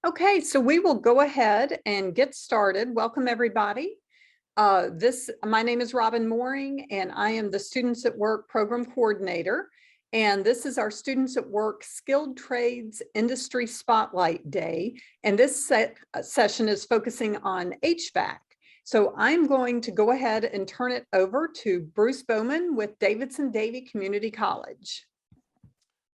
Okay, so we will go ahead and get started. Welcome, everybody. My name is Robin Mooring, and I am the Students at Work Program Coordinator. And this is our Students at Work Skilled Trades Industry Spotlight Day. And this session is focusing on HVAC. So I'm going to go ahead and turn it over to Bruce Bowman with Davidson Davie Community College.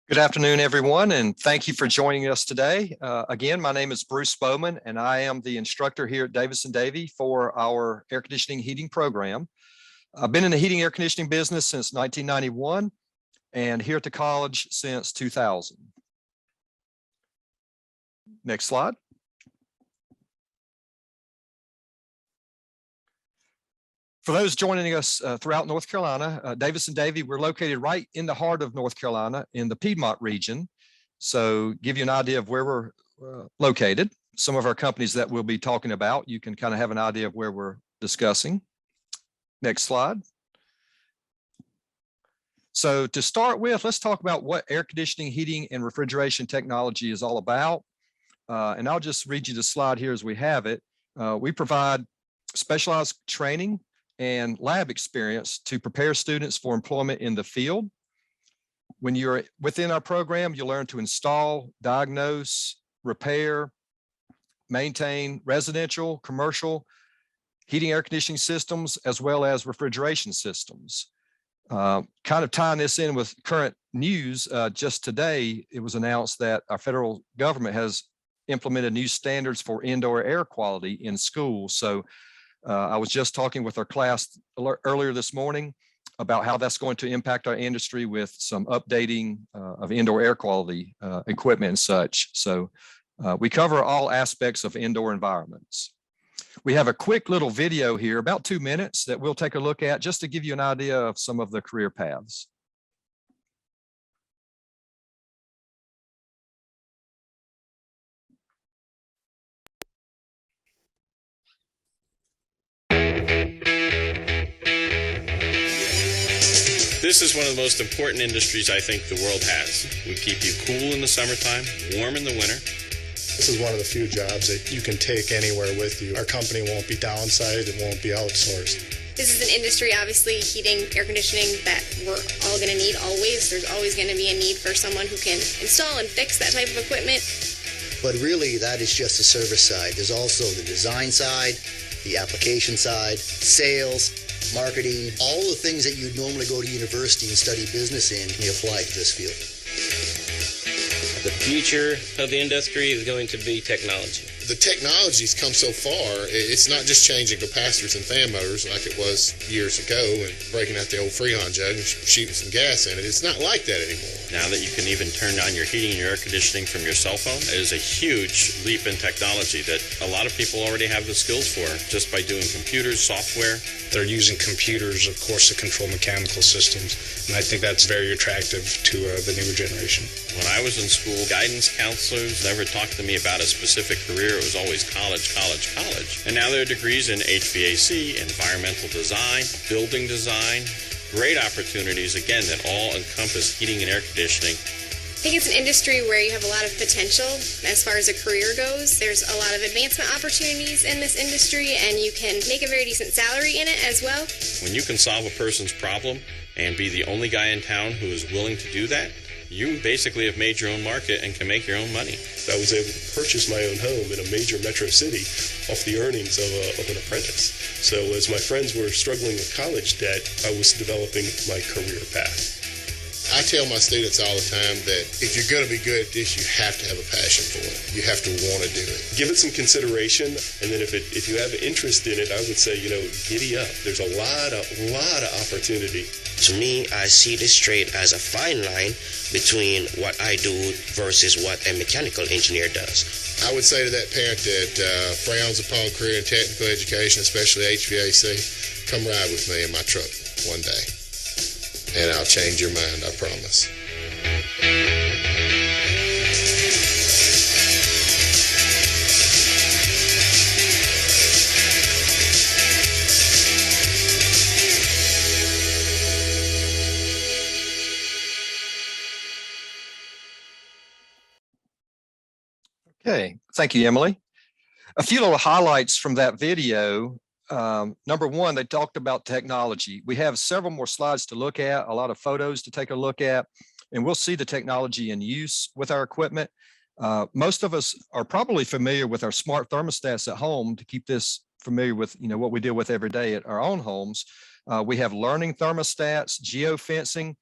Good afternoon, everyone, and thank you for joining us today. Again, my name is Bruce Bowman, and I am the instructor here at Davidson Davie for our air conditioning heating program. I've been in the heating air conditioning business since 1991 and here at the college since 2000. Next slide. For those joining us throughout North Carolina, Davidson Davie, we're located right in the heart of North Carolina in the Piedmont region. So give you an idea of where we're located. Some of our companies that we'll be talking about, you can kind of have an idea of where we're discussing. Next slide. So to start with, let's talk about what air conditioning, heating, and refrigeration technology is all about. And I'll just read you the slide here as we have it. We provide specialized training and lab experience to prepare students for employment in the field. When you're within our program, you learn to install, diagnose, repair, maintain residential, commercial heating air conditioning systems, as well as refrigeration systems. Kind of tying this in with current news, just today, it was announced that our federal government has implemented new standards for indoor air quality in schools. So I was just talking with our class earlier this morning about how that's going to impact our industry with some updating of indoor air quality equipment and such. So we cover all aspects of indoor environments. We have a quick little video here, about 2 minutes, that we'll take a look at just to give you an idea of some of the career paths. This is one of the most important industries I think the world has. We keep you cool in the summertime, warm in the winter. This is one of the few jobs that you can take anywhere with you. Our company won't be downsized, it won't be outsourced. This is an industry, obviously, heating, air conditioning, that we're all going to need always. There's always going to be a need for someone who can install and fix that type of equipment. But really, that is just the service side. There's also the design side, the application side, sales, marketing, all the things that you'd normally go to university and study business in can be applied to this field. The future of the industry is going to be technology. The technology's come so far, it's not just changing capacitors and fan motors like it was years ago and breaking out the old Freon jug and shooting some gas in it. It's not like that anymore. Now that you can even turn on your heating and your air conditioning from your cell phone, it is a huge leap in technology that a lot of people already have the skills for just by doing computers, software. They're using computers, of course, to control mechanical systems, and I think that's very attractive to the newer generation. When I was in school, guidance counselors never talked to me about a specific career. It was always college, college, college. And now there are degrees in HVAC, environmental design, building design, great opportunities, again, that all encompass heating and air conditioning. I think it's an industry where you have a lot of potential as far as a career goes. There's a lot of advancement opportunities in this industry, and you can make a very decent salary in it as well. When you can solve a person's problem and be the only guy in town who is willing to do that, you basically have made your own market and can make your own money. I was able to purchase my own home in a major metro city off the earnings of an apprentice. So as my friends were struggling with college debt, I was developing my career path. I tell my students all the time that if you're going to be good at this, you have to have a passion for it. You have to want to do it. Give it some consideration, and then if you have interest in it, I would say, giddy up. There's a lot of opportunity. To me, I see this trade as a fine line between what I do versus what a mechanical engineer does. I would say to that parent that frowns upon career and technical education, especially HVAC, come ride with me in my truck one day. And I'll change your mind, I promise. Okay, thank you, Emily. A few little highlights from that video. Number one, they talked about technology. We have several more slides to look at, a lot of photos to take a look at, and we'll see the technology in use with our equipment. Most of us are probably familiar with our smart thermostats at home to keep this familiar with what we deal with every day at our own homes. We have learning thermostats, geofencing,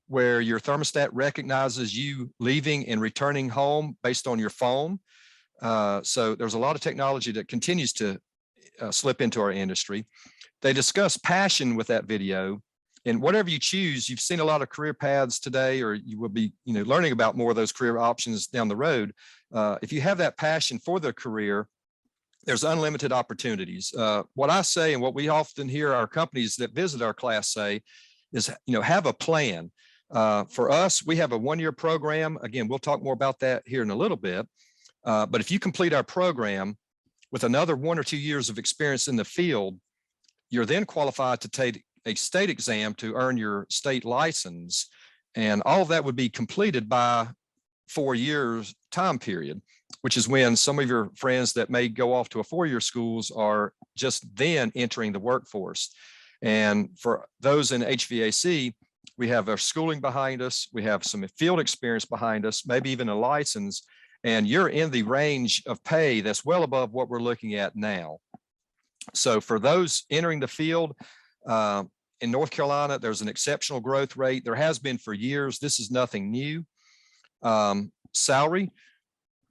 where your thermostat recognizes you leaving and returning home based on your phone. So there's a lot of technology that continues to slip into our industry. They discuss passion with that video, and whatever you choose, you've seen a lot of career paths today, or you will be learning about more of those career options down the road. If you have that passion for the career, there's unlimited opportunities. What I say, and what we often hear our companies that visit our class say, is have a plan. For us, we have a one-year program. Again, we'll talk more about that here in a little bit. But if you complete our program with another 1 or 2 years of experience in the field, you're then qualified to take a state exam to earn your state license. And all of that would be completed by 4 years time period, which is when some of your friends that may go off to a 4-year schools are just then entering the workforce. And for those in HVAC, we have our schooling behind us, we have some field experience behind us, maybe even a license, and you're in the range of pay that's well above what we're looking at now. So for those entering the field in North Carolina, there's an exceptional growth rate. There has been for years. This is nothing new. Salary,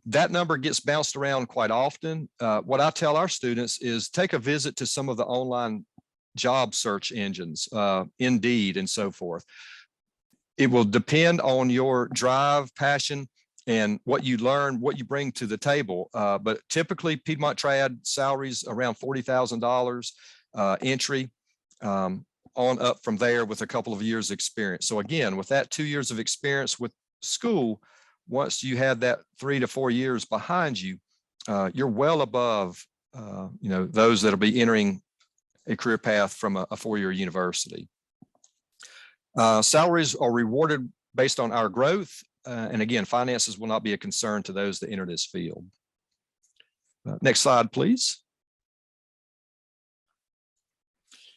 that number gets bounced around quite often. What I tell our students is take a visit to some of the online job search engines, Indeed and so forth. It will depend on your drive, passion, and what you learn, what you bring to the table. But typically Piedmont Trad salaries around $40,000 entry, on up from there with a couple of years experience. So again, with that 2 years of experience with school, once you had that 3 to 4 years behind you, you're well above those that'll be entering a career path from a 4-year university. Salaries are rewarded based on our growth. And again, finances will not be a concern to those that enter this field. Next slide, please.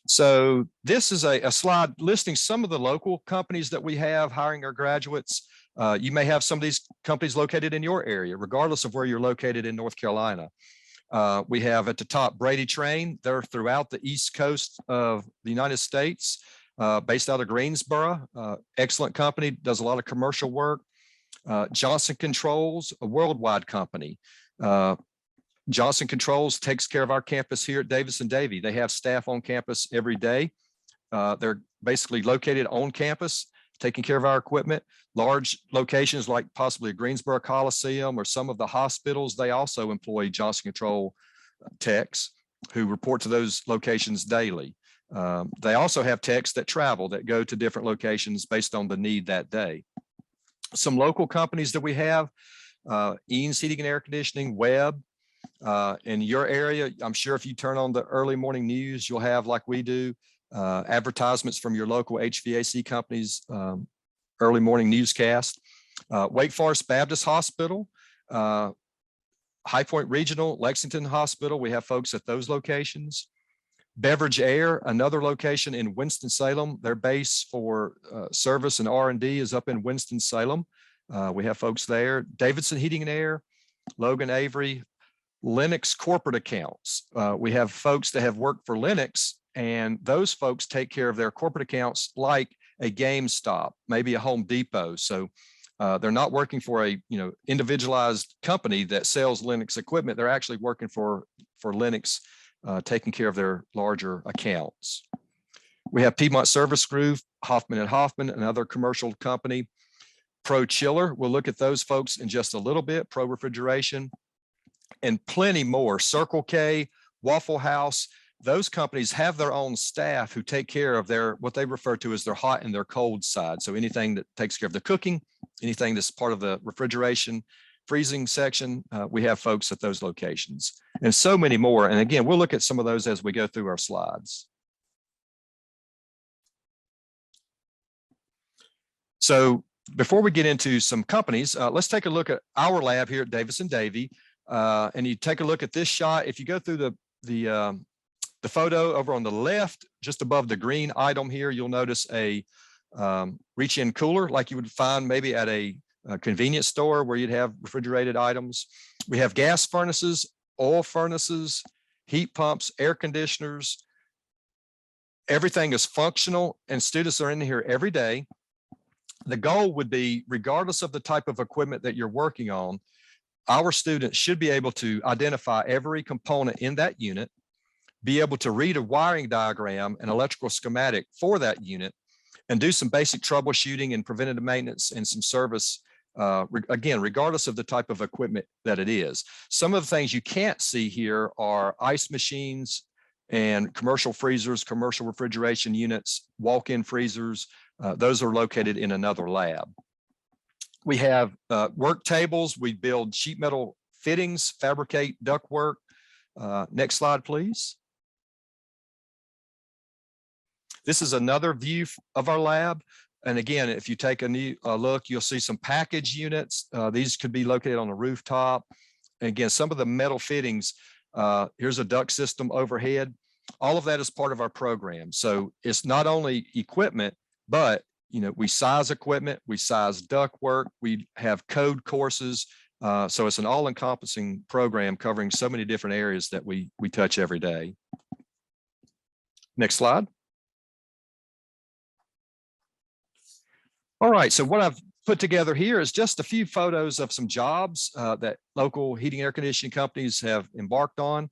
So this is a slide listing some of the local companies that we have hiring our graduates. You may have some of these companies located in your area, regardless of where you're located in North Carolina. We have at the top Brady Train. They're throughout the East Coast of the United States, based out of Greensboro. Excellent company, does a lot of commercial work. Johnson Controls, a worldwide company. Johnson Controls takes care of our campus here at Davis and Davie. They have staff on campus every day. They're basically located on campus, taking care of our equipment. Large locations like possibly Greensboro Coliseum or some of the hospitals, they also employ Johnson Control techs who report to those locations daily. They also have techs that travel, that go to different locations based on the need that day. Some local companies that we have, Eanes Heating and Air Conditioning, Webb. In your area, I'm sure if you turn on the early morning news, you'll have, like we do, advertisements from your local HVAC companies, early morning newscast. Wake Forest Baptist Hospital, High Point Regional, Lexington Hospital, we have folks at those locations. Beverage Air, another location in Winston-Salem. Their base for service and R&D is up in Winston-Salem. We have folks there. Davidson Heating and Air, Logan Avery, Lennox corporate accounts. We have folks that have worked for Lennox, and those folks take care of their corporate accounts like a GameStop, maybe a Home Depot. So they're not working for a individualized company that sells Lennox equipment. They're actually working for Lennox, taking care of their larger accounts. We have Piedmont Service Group, Hoffman & Hoffman, another commercial company. Pro Chiller, we'll look at those folks in just a little bit. Pro Refrigeration, and plenty more. Circle K, Waffle House, those companies have their own staff who take care of their, what they refer to as their hot and their cold side. So anything that takes care of the cooking, anything that's part of the refrigeration, freezing section, we have folks at those locations, and so many more. And again, we'll look at some of those as we go through our slides. So before we get into some companies, let's take a look at our lab here at Davis and Davie. And you take a look at this shot. If you go through the photo over on the left, just above the green item here, you'll notice a reach-in cooler like you would find maybe at a convenience store where you'd have refrigerated items. We have gas furnaces, oil furnaces, heat pumps, air conditioners. Everything is functional, and students are in here every day. The goal would be, regardless of the type of equipment that you're working on, our students should be able to identify every component in that unit, be able to read a wiring diagram and electrical schematic for that unit, and do some basic troubleshooting and preventative maintenance and some service, again, regardless of the type of equipment that it is. Some of the things you can't see here are ice machines and commercial freezers, commercial refrigeration units, walk-in freezers. Those are located in another lab. We have work tables. We build sheet metal fittings, fabricate ductwork. Next slide, please. This is another view of our lab. And again, if you take a look, you'll see some package units. These could be located on the rooftop. And again, some of the metal fittings, here's a duct system overhead. All of that is part of our program. So it's not only equipment, but we size equipment, we size duct work, we have code courses. So it's an all-encompassing program covering so many different areas that we touch every day. Next slide. All right, so what I've put together here is just a few photos of some jobs that local heating and air conditioning companies have embarked on.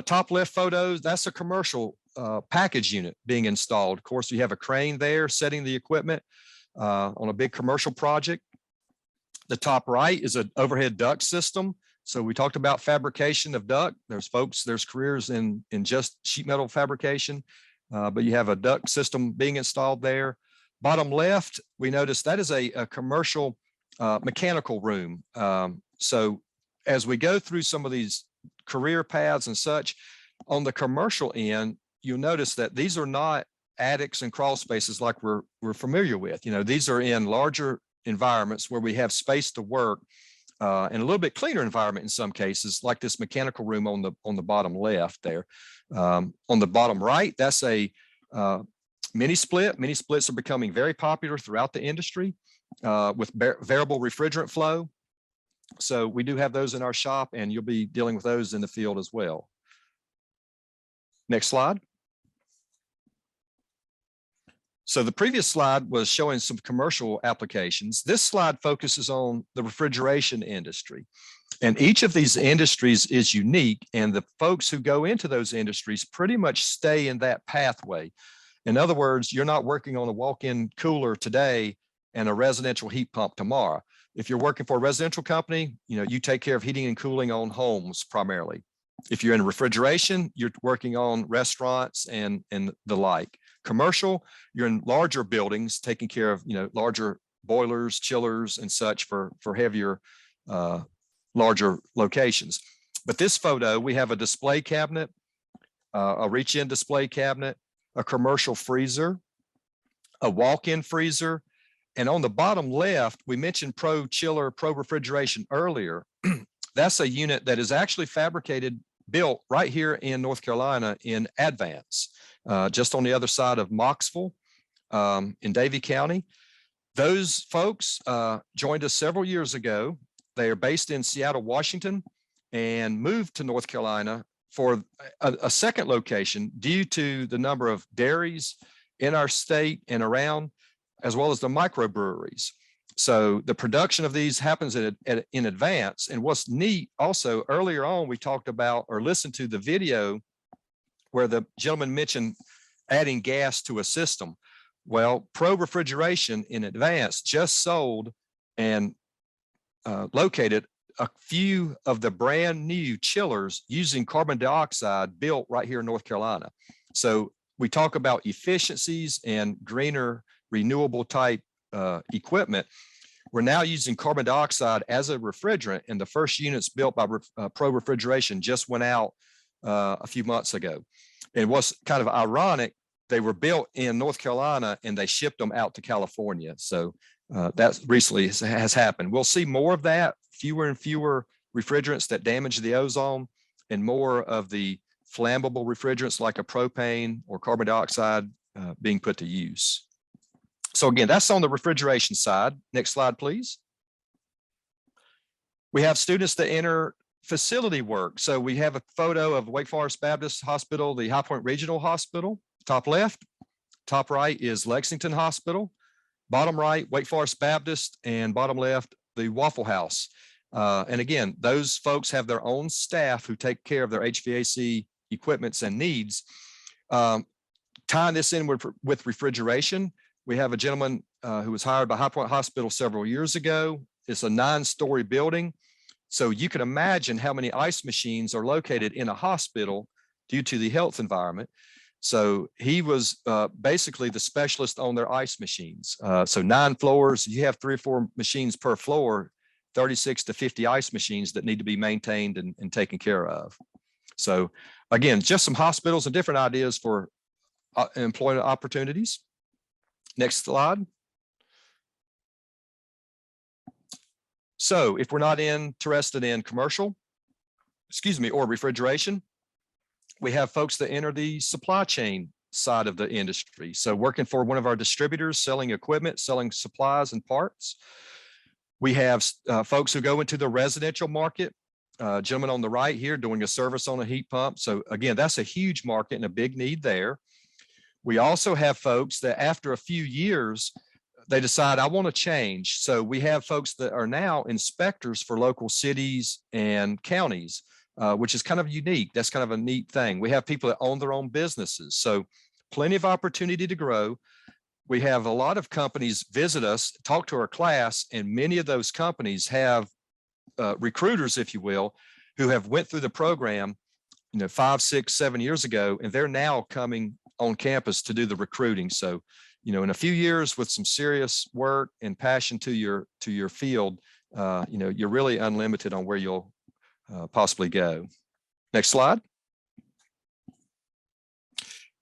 Top left photos, that's a commercial package unit being installed. Of course, you have a crane there setting the equipment on a big commercial project. The top right is an overhead duct system. So we talked about fabrication of duct. There's careers in just sheet metal fabrication, but you have a duct system being installed there. Bottom left, we notice that is a commercial mechanical room. So as we go through some of these career paths and such, on the commercial end, you'll notice that these are not attics and crawl spaces like we're familiar with. These are in larger environments where we have space to work, and a little bit cleaner environment in some cases, like this mechanical room on the bottom left there. On the bottom right, that's a mini split. Mini splits are becoming very popular throughout the industry with variable refrigerant flow. So we do have those in our shop, and you'll be dealing with those in the field as well. Next slide. So the previous slide was showing some commercial applications. This slide focuses on the refrigeration industry. And each of these industries is unique, and the folks who go into those industries pretty much stay in that pathway. In other words, you're not working on a walk-in cooler today and a residential heat pump tomorrow. If you're working for a residential company, you take care of heating and cooling on homes primarily. If you're in refrigeration, you're working on restaurants and the like. Commercial, you're in larger buildings, taking care of larger boilers, chillers, and such for heavier, larger locations. But this photo, we have a display cabinet, a reach-in display cabinet, a commercial freezer, a walk-in freezer. And on the bottom left, we mentioned Pro Chiller, Pro Refrigeration earlier. That's a unit that is actually built right here in North Carolina in Advance, just on the other side of Mocksville in Davie County. Those folks joined us several years ago. They are based in Seattle, Washington, and moved to North Carolina for a second location due to the number of dairies in our state and around, as well as the microbreweries. So the production of these happens in advance. And what's neat also, earlier on, we talked about or listened to the video where the gentleman mentioned adding gas to a system. Well, Pro Refrigeration in Advance just sold and located a few of the brand new chillers using carbon dioxide built right here in North Carolina. So we talk about efficiencies and greener renewable type equipment. We're now using carbon dioxide as a refrigerant, and the first units built by Pro Refrigeration just went out a few months ago. And what's kind of ironic, they were built in North Carolina and they shipped them out to California. So that recently has happened. We'll see more of that, fewer and fewer refrigerants that damage the ozone and more of the flammable refrigerants like a propane or carbon dioxide being put to use. So again, that's on the refrigeration side. Next slide, please. We have students that enter facility work. So we have a photo of Wake Forest Baptist Hospital, the High Point Regional Hospital, top left. Top right is Lexington Hospital. Bottom right, Wake Forest Baptist, and bottom left, the Waffle House. And again, those folks have their own staff who take care of their HVAC equipments and needs. Tying this in with refrigeration, we have a gentleman who was hired by High Point Hospital several years ago. It's a 9-story building. So you can imagine how many ice machines are located in a hospital due to the health environment. So he was basically the specialist on their ice machines. So 9 floors, you have 3 or 4 machines per floor, 36 to 50 ice machines that need to be maintained and taken care of. So again, just some hospitals and different ideas for employment opportunities. Next slide. So if we're not interested in commercial, or refrigeration, we have folks that enter the supply chain side of the industry. So working for one of our distributors, selling equipment, selling supplies and parts. We have folks who go into the residential market. Gentleman on the right here doing a service on a heat pump. So again, that's a huge market and a big need there. We also have folks that after a few years, they decide, I want to change. So we have folks that are now inspectors for local cities and counties, which is kind of unique. That's kind of a neat thing. We have people that own their own businesses. So plenty of opportunity to grow. We have a lot of companies visit us, talk to our class, and many of those companies have recruiters, if you will, who have went through the program, 5, 6, 7 years ago, and they're now coming on campus to do the recruiting. So, in a few years with some serious work and passion to your field, you're really unlimited on where you'll possibly go. Next slide.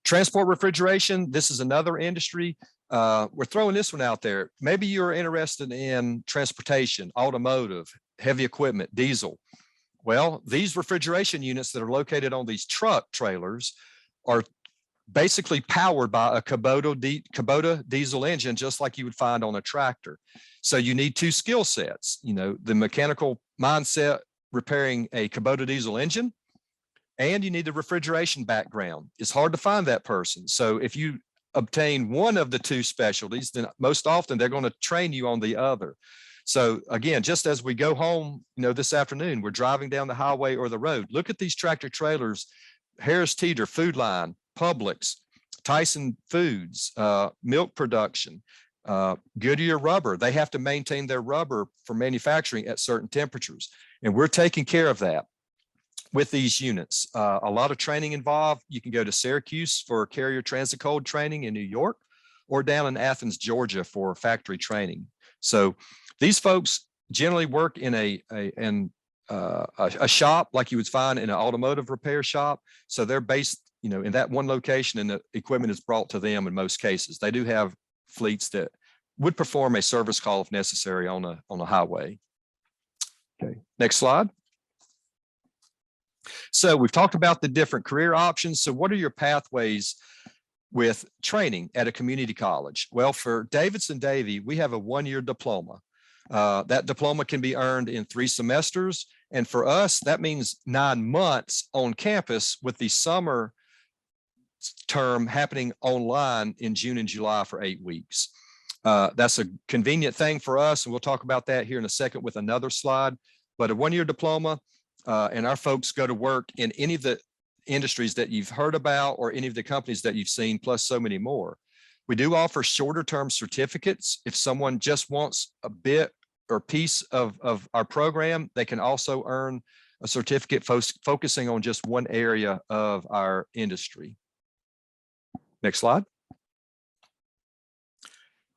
Transport refrigeration. This is another industry. We're throwing this one out there. Maybe you're interested in transportation, automotive, heavy equipment, diesel. Well, these refrigeration units that are located on these truck trailers are basically powered by a Kubota diesel engine, just like you would find on a tractor. So you need 2 skill sets, the mechanical mindset repairing a Kubota diesel engine, and you need the refrigeration background. It's hard to find that person. So if you obtain one of the 2 specialties, then most often they're going to train you on the other. So again, just as we go home, this afternoon, we're driving down the highway or the road. Look at these tractor trailers, Harris Teeter, Food Line, Publix, Tyson Foods, milk production, Goodyear Rubber. They have to maintain their rubber for manufacturing at certain temperatures. And we're taking care of that with these units. A lot of training involved. You can go to Syracuse for Carrier Transit Code training in New York, or down in Athens, Georgia for factory training. So these folks generally work in a shop like you would find in an automotive repair shop. So they're based, in that one location, and the equipment is brought to them in most cases. They do have fleets that would perform a service call if necessary on a highway. Okay, next slide. So we've talked about the different career options. So what are your pathways with training at a community college? Well, for Davidson-Davie, we have a 1-year diploma. That diploma can be earned in 3 semesters. And for us, that means 9 months on campus, with the summer term happening online in June and July for 8 weeks. That's a convenient thing for us, and we'll talk about that here in a second with another slide. But a 1-year diploma, and our folks go to work in any of the industries that you've heard about or any of the companies that you've seen, plus so many more. We do offer shorter term certificates. If someone just wants a bit or piece of our program, they can also earn a certificate focusing on just one area of our industry. Next slide.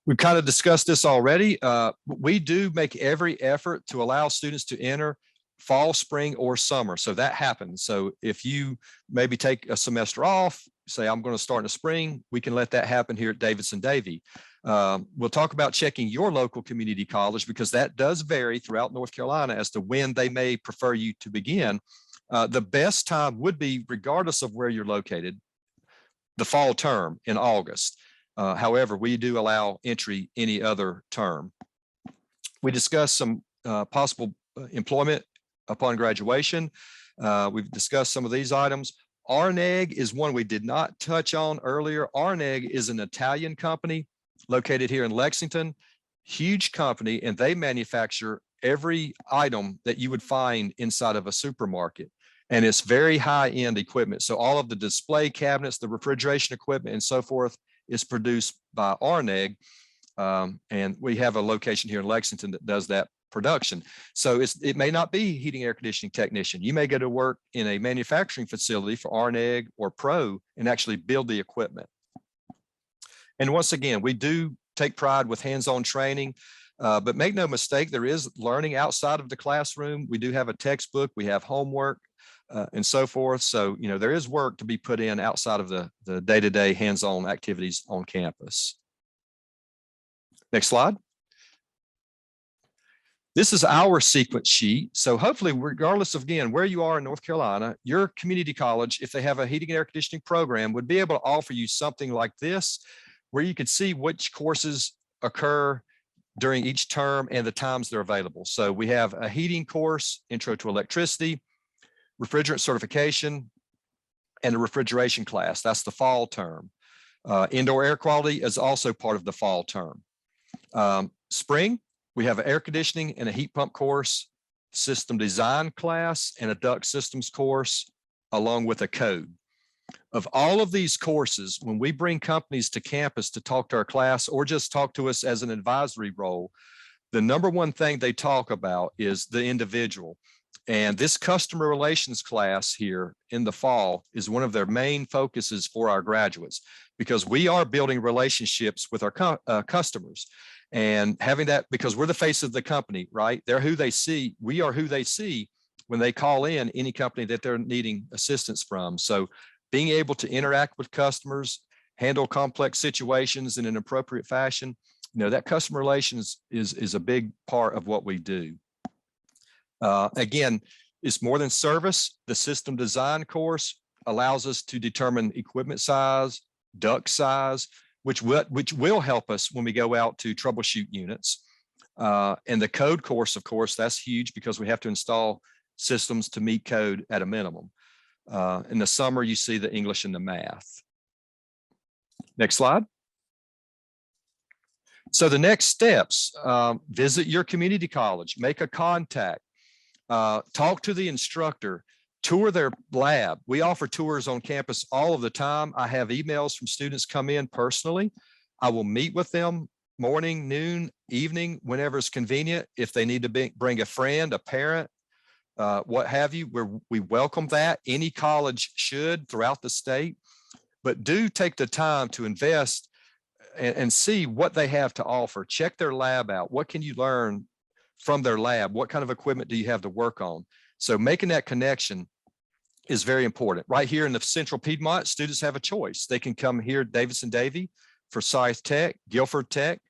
We've kind of discussed this already. We do make every effort to allow students to enter fall, spring, or summer. So that happens. So if you maybe take a semester off, say, I'm going to start in the spring, we can let that happen here at Davidson-Davie. We'll talk about checking your local community college because that does vary throughout North Carolina as to when they may prefer you to begin. The best time would be, regardless of where you're located, the fall term in August. However, we do allow entry any other term. We discussed some possible employment upon graduation. We've discussed some of these items. Arneg is one we did not touch on earlier. Arneg is an Italian company located here in Lexington, huge company, and they manufacture every item that you would find inside of a supermarket. And it's very high-end equipment. So all of the display cabinets, the refrigeration equipment, and so forth is produced by Arneg. And we have a location here in Lexington that does that production. So it may not be heating air conditioning technician. You may go to work in a manufacturing facility for Arneg or Pro and actually build the equipment. And once again, we do take pride with hands-on training, but make no mistake, there is learning outside of the classroom. We do have a textbook, we have homework, and so forth. So, you know, there is work to be put in outside of the day-to-day hands-on activities on campus. Next slide. This is our sequence sheet. So hopefully, regardless of, again, where you are in North Carolina, your community college, if they have a heating and air conditioning program, would be able to offer you something like this, where you could see which courses occur during each term and the times they're available. So we have a heating course, Intro to Electricity, refrigerant certification, and a refrigeration class. That's the fall term. Indoor air quality is also part of the fall term. Spring, we have an air conditioning and a heat pump course, system design class, and a duct systems course, along with a code. Of all of these courses, when we bring companies to campus to talk to our class or just talk to us as an advisory role, the number one thing they talk about is the individual. And this customer relations class here in the fall is one of their main focuses for our graduates, because we are building relationships with our customers and having that, because we're the face of the company, right? They're who they see. We are who they see when they call in any company that they're needing assistance from. So being able to interact with customers, handle complex situations in an appropriate fashion, you know, that customer relations is a big part of what we do. Again, it's more than service. The system design course allows us to determine equipment size, duct size, which will help us when we go out to troubleshoot units. And the code course, of course, that's huge because we have to install systems to meet code at a minimum. In the summer, you see the English and the math. Next slide. So the next steps, visit your community college, make a contact, talk to the instructor, tour their lab. We offer tours on campus all of the time. I have emails from students come in personally. I will meet with them morning, noon, evening, whenever it's convenient. If they need to bring a friend, a parent, what have you, we welcome that. Any college should throughout the state, but do take the time to invest and see what they have to offer. Check their lab out. What can you learn from their lab? What kind of equipment do you have to work on? So making that connection is very important. Right here in the Central Piedmont, students have a choice. They can come here, Davidson-Davie, Forsyth Tech, Guilford Tech.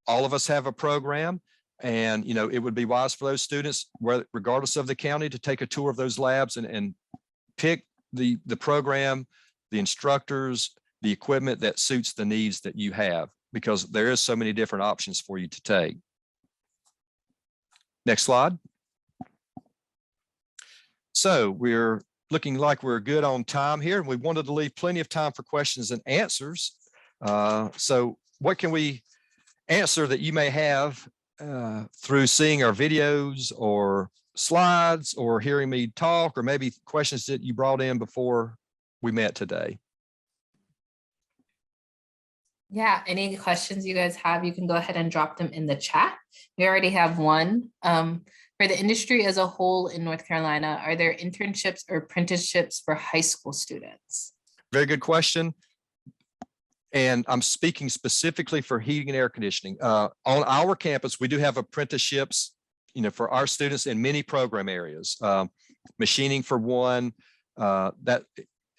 All of us have a program. And, you know, it would be wise for those students, regardless of the county, to take a tour of those labs and pick the program, the instructors, the equipment that suits the needs that you have, because there is so many different options for you to take. Next slide. So we're looking like we're good on time here, and we wanted to leave plenty of time for questions and answers. So what can we answer that you may have through seeing our videos or slides or hearing me talk, or maybe questions that you brought in before we met today? Yeah, any questions you guys have, you can go ahead and drop them in the chat. We already have one. For the industry as a whole in North Carolina, are there internships or apprenticeships for high school students? Very good question. And I'm speaking specifically for heating and air conditioning. On our campus, we do have apprenticeships, you know, for our students in many program areas. Machining for one, that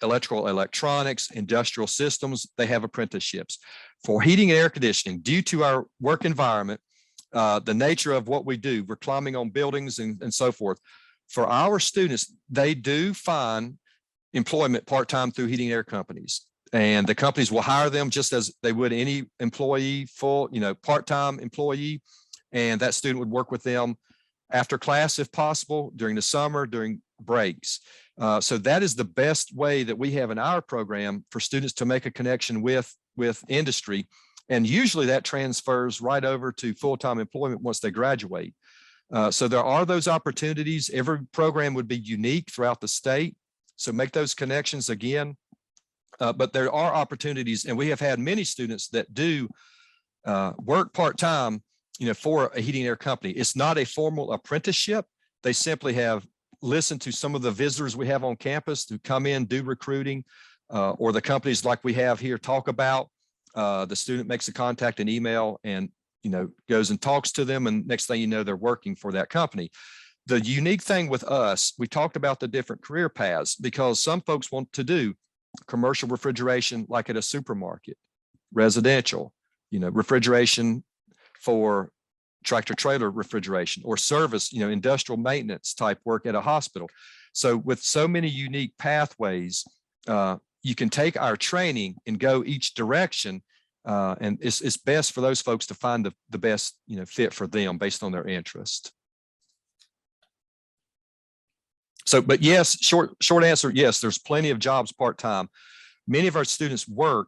electrical, electronics, industrial systems, they have apprenticeships. For heating and air conditioning, due to our work environment, the nature of what we do, we're climbing on buildings and so forth. For our students, they do find employment part-time through heating and air companies. And the companies will hire them just as they would any employee, full, part-time employee. And that student would work with them after class, if possible, during the summer, during breaks. So that is the best way that we have in our program for students to make a connection with industry. And usually that transfers right over to full-time employment once they graduate. So there are those opportunities. Every program would be unique throughout the state. So make those connections again. But there are opportunities, and we have had many students that do work part-time, for a heating and air company. It's not a formal apprenticeship. They simply have listened to some of the visitors we have on campus who come in, do recruiting, or the companies like we have here talk about. The student makes a contact, an email, and goes and talks to them, and next thing you know, they're working for that company. The unique thing with us, we talked about the different career paths, because some folks want to do commercial refrigeration like at a supermarket, residential, refrigeration for tractor trailer refrigeration, or service, industrial maintenance type work at a hospital. So with so many unique pathways, you can take our training and go each direction. And it's best for those folks to find the best, fit for them based on their interest. So, but yes, short answer, yes, there's plenty of jobs part-time. Many of our students work,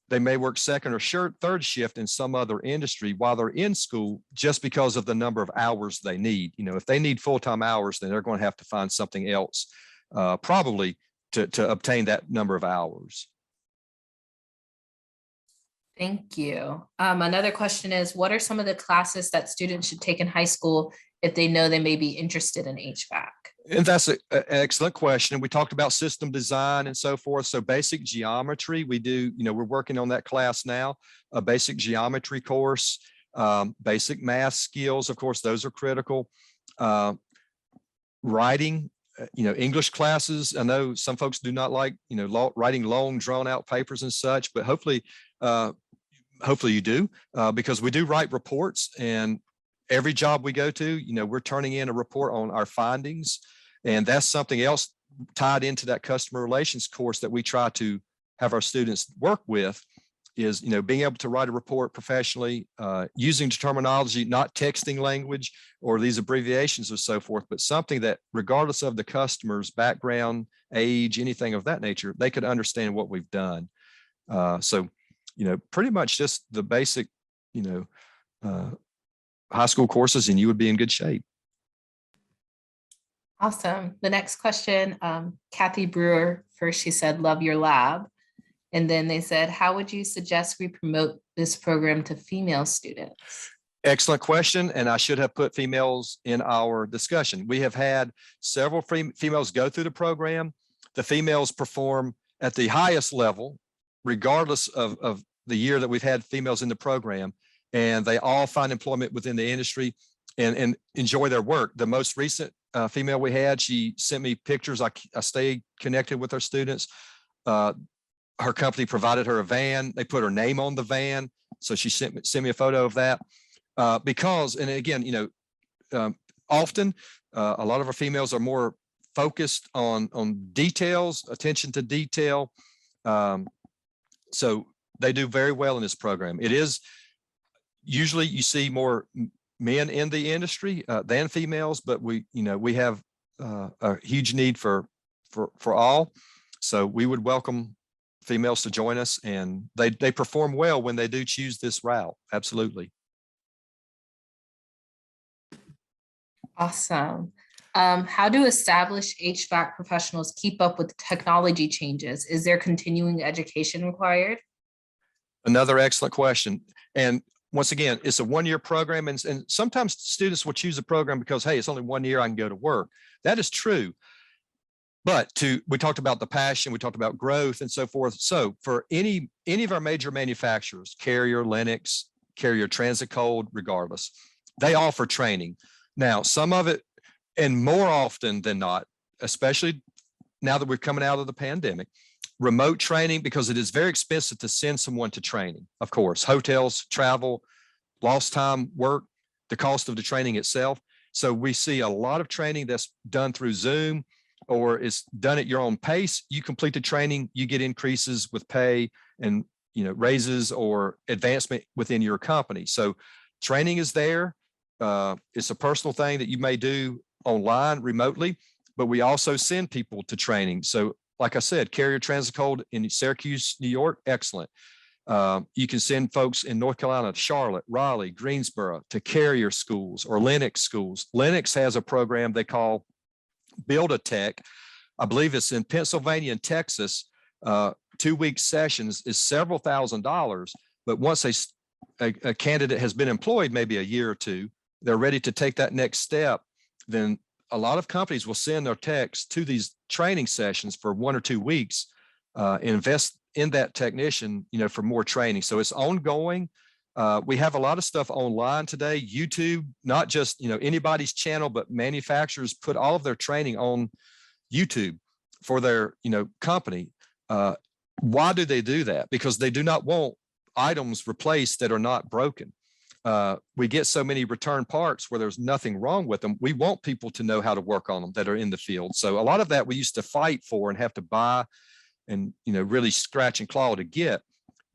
they may work second or third shift in some other industry while they're in school, just because of the number of hours they need. If they need full-time hours, then they're going to have to find something else, probably to obtain that number of hours. Thank you. Another question is, what are some of the classes that students should take in high school if they know they may be interested in HVAC? And that's an excellent question. We talked about system design and so forth. So basic geometry, we do, we're working on that class now, a basic geometry course, basic math skills. Of course, those are critical. Writing, English classes. I know some folks do not like, writing long drawn out papers and such, but hopefully you do, because we do write reports, and every job we go to, we're turning in a report on our findings. And that's something else tied into that customer relations course that we try to have our students work with, is, being able to write a report professionally, using terminology, not texting language or these abbreviations or so forth, but something that, regardless of the customer's background, age, anything of that nature, they could understand what we've done. So, pretty much just the basic, high school courses, and you would be in good shape. Awesome. The next question, Kathy Brewer, first she said, love your lab. And then they said, how would you suggest we promote this program to female students? Excellent question. And I should have put females in our discussion. We have had several females go through the program. The females perform at the highest level, regardless of the year that we've had females in the program. And they all find employment within the industry and enjoy their work. The most recent female we had, she sent me pictures. I stay connected with our students. Her company provided her a van. They put her name on the van. So she sent me a photo of that. Because, and again, often a lot of our females are more focused on details, attention to detail. So they do very well in this program. It is usually, you see more men in the industry than females, but we have a huge need for all. So we would welcome females to join us, and they perform well when they do choose this route. Absolutely. Awesome. How do established HVAC professionals keep up with technology changes? Is there continuing education required? Another excellent question. And once again, it's a one-year program, and sometimes students will choose a program because, hey, it's only 1 year, I can go to work. That is true. But we talked about the passion, we talked about growth and so forth. So for any of our major manufacturers, Carrier, Lennox, Carrier Transit Cold, regardless, they offer training. Now, some of it, and more often than not, especially now that we're coming out of the pandemic, remote training, because it is very expensive to send someone to training. Of course, hotels, travel, lost time, work, the cost of the training itself. So we see a lot of training that's done through Zoom, or is done at your own pace. You complete the training, you get increases with pay and, you know, raises or advancement within your company. So training is there. It's a personal thing that you may do online remotely, but we also send people to training. So like I said, Carrier Transit Code in Syracuse, New York, excellent. You can send folks in North Carolina, Charlotte, Raleigh, Greensboro to Carrier schools or Lennox schools. Lennox has a program they call Build-A-Tech. I believe it's in Pennsylvania and Texas. 2-week sessions is several $1,000s, but once a candidate has been employed maybe a year or two, they're ready to take that next step, then a lot of companies will send their techs to these training sessions for 1 or 2 weeks, invest in that technician, you know, for more training. So it's ongoing. We have a lot of stuff online today, YouTube, not just, you know, anybody's channel, but manufacturers put all of their training on YouTube for their, you know, company. Why do they do that? Because they do not want items replaced that are not broken. We get so many return parts where there's nothing wrong with them. We want people to know how to work on them that are in the field. So a lot of that we used to fight for and have to buy and, you know, really scratch and claw to get.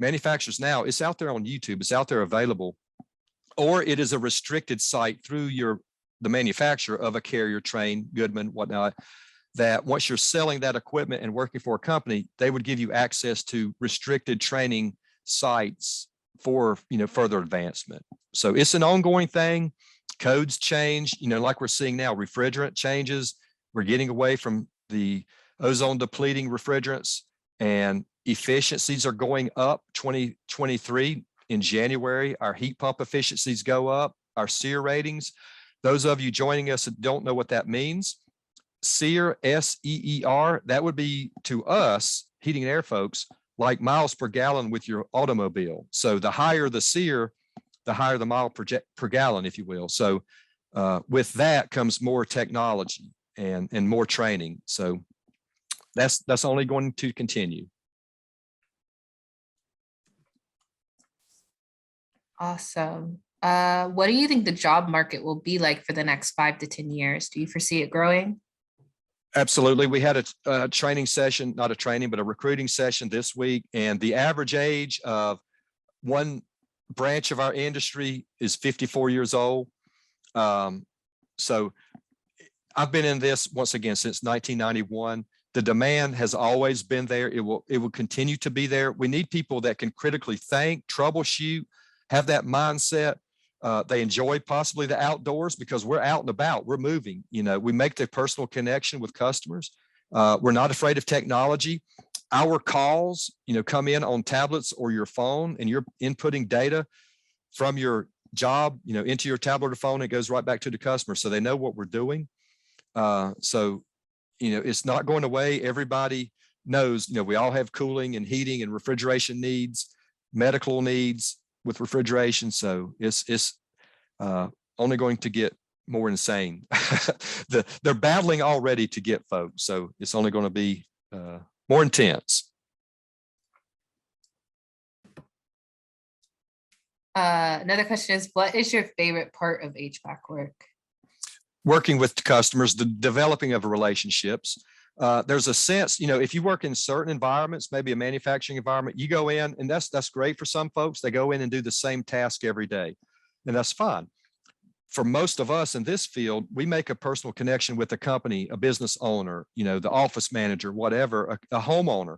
Manufacturers now, it's out there on YouTube, it's out there available, or it is a restricted site through the manufacturer of a Carrier, Train, Goodman, whatnot, that once you're selling that equipment and working for a company, they would give you access to restricted training sites for, you know, further advancement. So it's an ongoing thing. Codes change, you know, like we're seeing now, refrigerant changes. We're getting away from the ozone depleting refrigerants, and efficiencies are going up. 2023 in January, our heat pump efficiencies go up, our SEER ratings. Those of you joining us that don't know what that means, SEER, S-E-E-R, that would be to us, heating and air folks, like miles per gallon with your automobile. So the higher the SEER, the higher the mile per gallon, if you will. So with that comes more technology and more training. So that's only going to continue. Awesome. What do you think the job market will be like for the next 5 to 10 years? Do you foresee it growing? Absolutely. We had a training session, not a training, but a recruiting session this week. And the average age of one branch of our industry is 54 years old. So I've been in this once again since 1991. The demand has always been there. It will continue to be there. We need people that can critically think, troubleshoot, have that mindset. They enjoy possibly the outdoors because we're out and about, we're moving, you know, we make the personal connection with customers. We're not afraid of technology. Our calls, you know, come in on tablets or your phone, and you're inputting data from your job, you know, into your tablet or phone. It goes right back to the customer. So they know what we're doing. So, you know, it's not going away. Everybody knows, you know, we all have cooling and heating and refrigeration needs, medical needs with refrigeration. So it's only going to get more insane. They're battling already to get folks. So it's only going to be more intense. Another question is, what is your favorite part of HVAC work? Working with customers, the developing of relationships. There's a sense, you know, if you work in certain environments, maybe a manufacturing environment, you go in, and that's great for some folks. They go in and do the same task every day, and that's fine. For most of us in this field, we make a personal connection with a company, a business owner, you know, the office manager, whatever, a homeowner,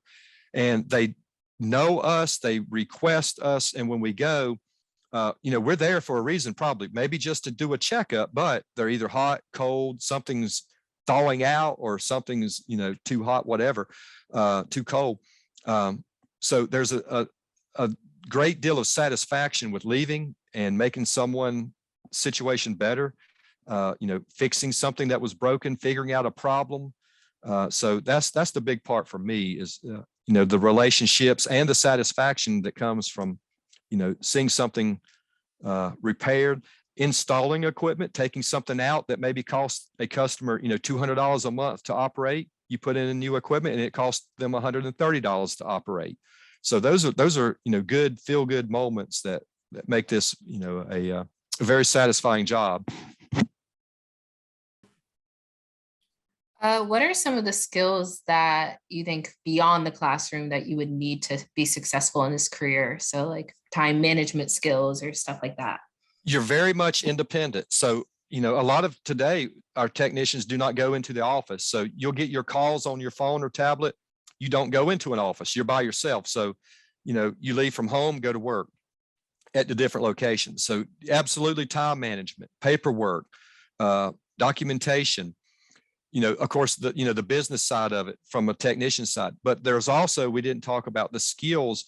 and they know us, they request us, and when we go, you know, we're there for a reason, probably, maybe just to do a checkup, but they're either hot, cold, something's thawing out, or something's, you know, too hot, whatever, too cold. So there's a great deal of satisfaction with leaving and making someone situation better, you know, fixing something that was broken, figuring out a problem. So that's the big part for me is, you know, the relationships and the satisfaction that comes from, you know, seeing something repaired, installing equipment, taking something out that maybe costs a customer, you know, $200 a month to operate. you put in a new equipment and it costs them $130 to operate. So those are, good feel good moments that make this, a very satisfying job. What are some of the skills that you think beyond the classroom that you would need to be successful in this career? So like time management skills or stuff like that. You're very much independent. So, a lot of today, our technicians do not go into the office. So you'll get your calls on your phone or tablet. You don't go into an office, you're by yourself. So, you leave from home, go to work at the different locations. So absolutely time management, paperwork, documentation, of course, the business side of it from a technician side, but there's also, we didn't talk about the skills.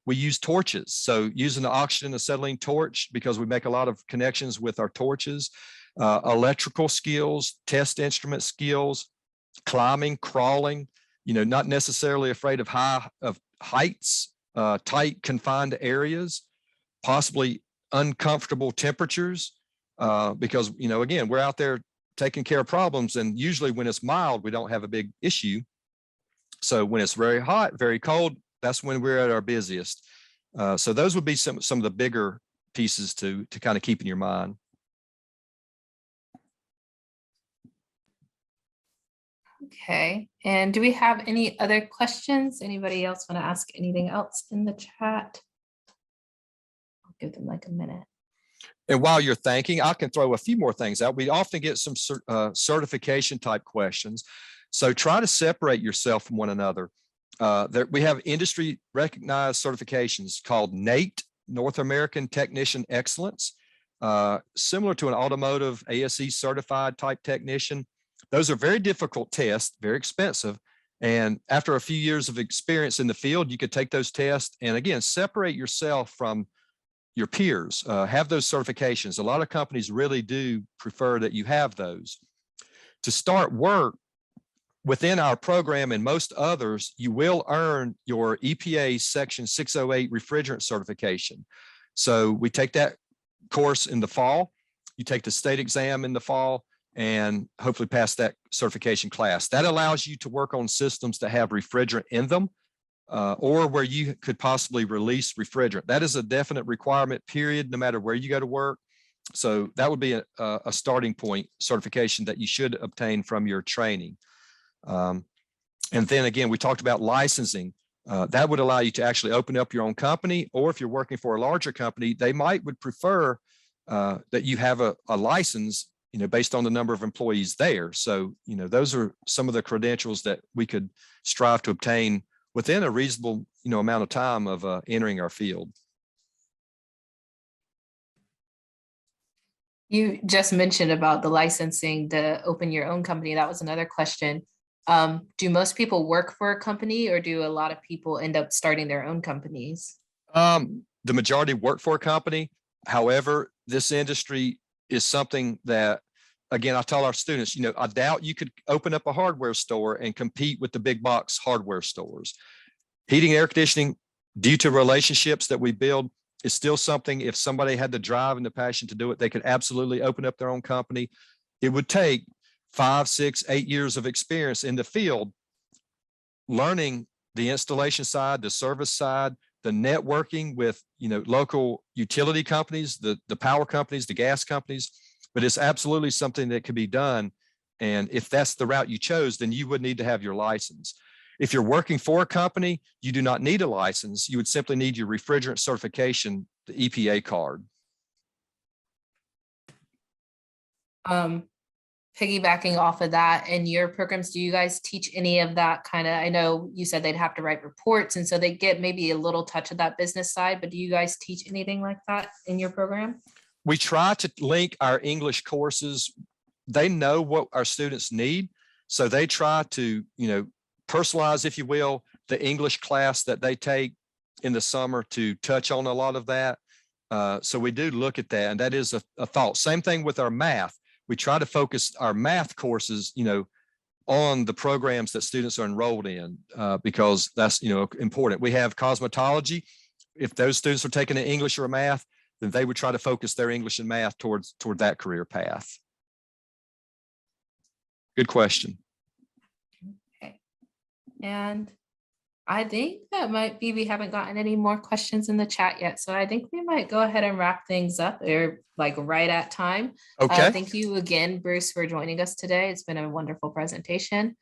We use torches. So using the oxygen acetylene torch, because we make a lot of connections with our torches, electrical skills, test instrument skills, climbing, crawling, not necessarily afraid of heights, tight confined areas, possibly uncomfortable temperatures, because, again, we're out there taking care of problems. And usually when it's mild, we don't have a big issue. So when it's very hot, very cold, that's when we're at our busiest. So those would be some of the bigger pieces to kind of keep in your mind. Okay, and do we have any other questions? Anybody else want to ask anything else in the chat? I'll give them like a minute. And while you're thinking, I can throw a few more things out. We often get some certification type questions. So try to separate yourself from one another. We have industry recognized certifications called NATE, North American Technician Excellence, similar to an automotive ASE certified type technician. Those are very difficult tests, very expensive. And after a few years of experience in the field, you could take those tests and again, separate yourself from your peers, have those certifications. A lot of companies really do prefer that you have those. To start work within our program and most others, you will earn your EPA Section 608 refrigerant certification. So we take that course in the fall. You take the state exam in the fall and hopefully pass that certification class. That allows you to work on systems that have refrigerant in them, or where you could possibly release refrigerant. That is a definite requirement, period, no matter where you go to work. So that would be a starting point certification that you should obtain from your training. And then again, we talked about licensing. That would allow you to actually open up your own company, or if you're working for a larger company, they would prefer that you have a license, based on the number of employees there. So, those are some of the credentials that we could strive to obtain within a reasonable, amount of time of entering our field. You just mentioned about the licensing to open your own company. That was another question. Do most people work for a company, or do a lot of people end up starting their own companies? The majority work for a company. However, this industry is something that, again, I tell our students, I doubt you could open up a hardware store and compete with the big box hardware stores. Heating, air conditioning, due to relationships that we build, is still something, if somebody had the drive and the passion to do it, they could absolutely open up their own company. It would take 5, 6, 8 years of experience in the field, learning the installation side, the service side, the networking with, local utility companies, the power companies, the gas companies, but it's absolutely something that could be done. And if that's the route you chose, then you would need to have your license. If you're working for a company, you do not need a license. You would simply need your refrigerant certification, the EPA card. Piggybacking off of that, in your programs, do you guys teach any of that kind of, I know you said they'd have to write reports, and so they get maybe a little touch of that business side, but do you guys teach anything like that in your program? We try to link our English courses. They know what our students need. So they try to, personalize, if you will, the English class that they take in the summer to touch on a lot of that. So we do look at that, and that is a thought. Same thing with our math. We try to focus our math courses, on the programs that students are enrolled in, because that's, important. We have cosmetology. If those students are taking an English or a math, then they would try to focus their English and math toward that career path. Good question. And I think that might be, we haven't gotten any more questions in the chat yet. So I think we might go ahead and wrap things up. They're like right at time. Okay. Thank you again, Bruce, for joining us today. It's been a wonderful presentation.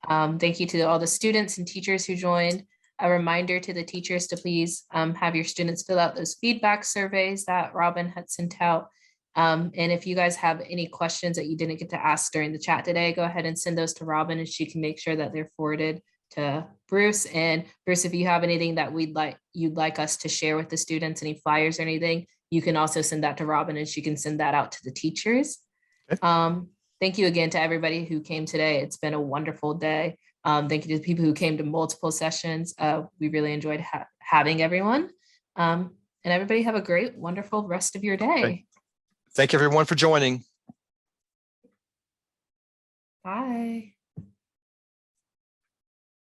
Thank you to all the students and teachers who joined. A reminder to the teachers to please have your students fill out those feedback surveys that Robin had sent out. And if you guys have any questions that you didn't get to ask during the chat today, go ahead and send those to Robin and she can make sure that they're forwarded to Bruce. And Bruce, if you have anything that you'd like us to share with the students, any flyers or anything, you can also send that to Robin and she can send that out to the teachers. Okay. Thank you again to everybody who came today. It's been a wonderful day. Thank you to the people who came to multiple sessions. We really enjoyed having everyone. And everybody have a great, wonderful rest of your day. Okay. Thank you everyone for joining. Bye.